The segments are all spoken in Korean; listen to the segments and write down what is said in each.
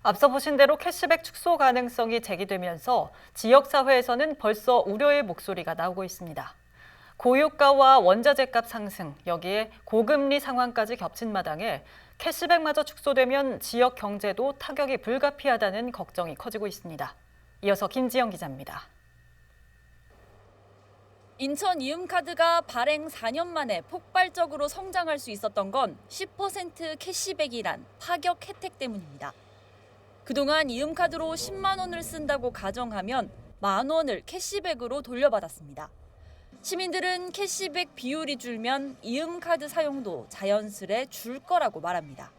앞서 보신 대로 캐시백 축소 가능성이 제기되면서 지역사회에서는 벌써 우려의 목소리가 나오고 있습니다. 고유가와 원자재값 상승, 여기에 고금리 상황까지 겹친 마당에 캐시백마저 축소되면 지역 경제도 타격이 불가피하다는 걱정이 커지고 있습니다. 이어서 김지영 기자입니다. 인천 이음카드가 발행 4년 만에 폭발적으로 성장할 수 있었던 건 10% 캐시백이란 파격 혜택 때문입니다. 그동안 이음카드로 10만 원을 쓴다고 가정하면 10,000원을 캐시백으로 돌려받았습니다. 시민들은 캐시백 비율이 줄면 이음카드 사용도 자연스레 줄 거라고 말합니다.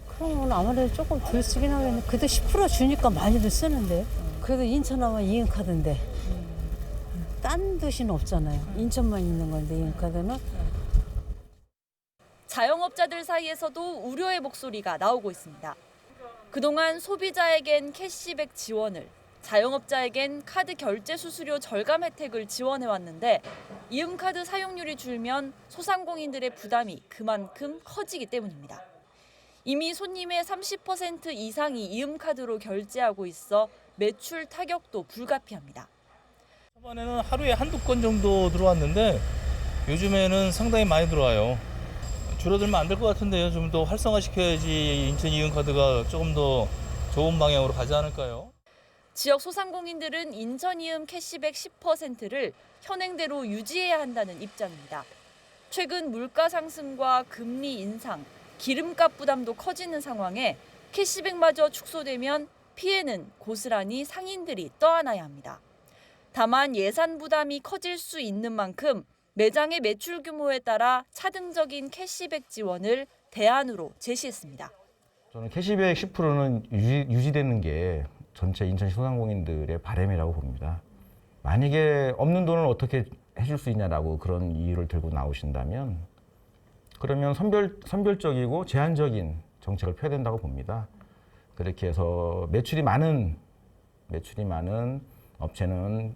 그러면 아무래도 조금 덜 쓰긴 하겠네. 그래도 10% 주니까 많이들 쓰는데. 그래도 인천하면 이음카드인데. 딴 도시는 없잖아요. 인천만 있는 건데 이음카드는. 자영업자들 사이에서도 우려의 목소리가 나오고 있습니다. 그동안 소비자에겐 캐시백 지원을, 자영업자에겐 카드 결제 수수료 절감 혜택을 지원해왔는데 이음카드 사용률이 줄면 소상공인들의 부담이 그만큼 커지기 때문입니다. 이미 손님의 30% 이상이 이음카드로 결제하고 있어 매출 타격도 불가피합니다. 초반에는 하루에 한두 건 정도 들어왔는데 요즘에는 상당히 많이 들어와요. 줄어들면 안 될 것 같은데요. 좀 더 활성화시켜야지 인천 이음카드가 조금 더 좋은 방향으로 가지 않을까요? 지역 소상공인들은 인천 이음 캐시백 10%를 현행대로 유지해야 한다는 입장입니다. 최근 물가 상승과 금리 인상, 기름값 부담도 커지는 상황에 캐시백마저 축소되면 피해는 고스란히 상인들이 떠안아야 합니다. 다만 예산 부담이 커질 수 있는 만큼 매장의 매출 규모에 따라 차등적인 캐시백 지원을 대안으로 제시했습니다. 저는 캐시백 10%는 유지되는 게 전체 인천시 소상공인들의 바람이라고 봅니다. 만약에 없는 돈을 어떻게 해줄 수 있냐라고 그런 이유를 들고 나오신다면 그러면 선별적이고 제한적인 정책을 펴야 된다고 봅니다. 그렇게 해서 매출이 많은 업체는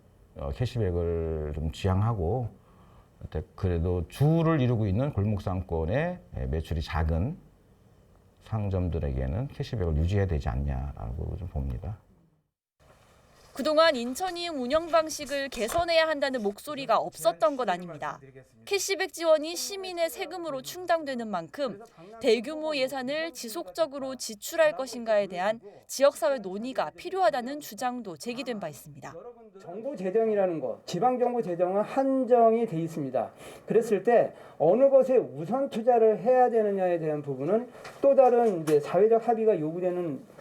캐시백을 좀 지양하고 그래도 주를 이루고 있는 골목상권의 매출이 작은 상점들에게는 캐시백을 유지해야 되지 않냐라고 좀 봅니다. 그동안 인천 이음 운영 방식을 개선해야 한다는 목소리가 없었던 건 아닙니다. 캐시백 지원이 시민의 세금으로 충당되는 만큼 대규모 예산을 지속적으로 지출할 것인가에 대한 지역사회 논의가 필요하다는 주장도 제기된 바 있습니다. 정부 재정이라는 거, 지방정부 재정은 한정이 돼 있습니다. 그랬을 때 어느 것에 우선 투자를 해야 되느냐에 대한 부분은 또 다른 이제 사회적 합의가 요구되는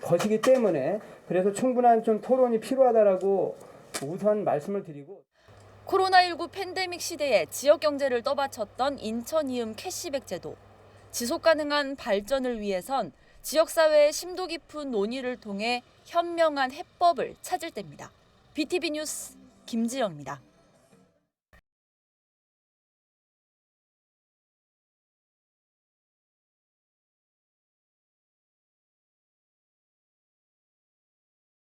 것이기 때문에 그래서 충분한 좀 토론이 필요하다라고 우선 말씀을 드리고. 코로나19 팬데믹 시대에 지역 경제를 떠받쳤던 인천 이음 캐시백 제도. 지속 가능한 발전을 위해선 지역사회의 심도 깊은 논의를 통해 현명한 해법을 찾을 때입니다. BTV 뉴스 김지영입니다.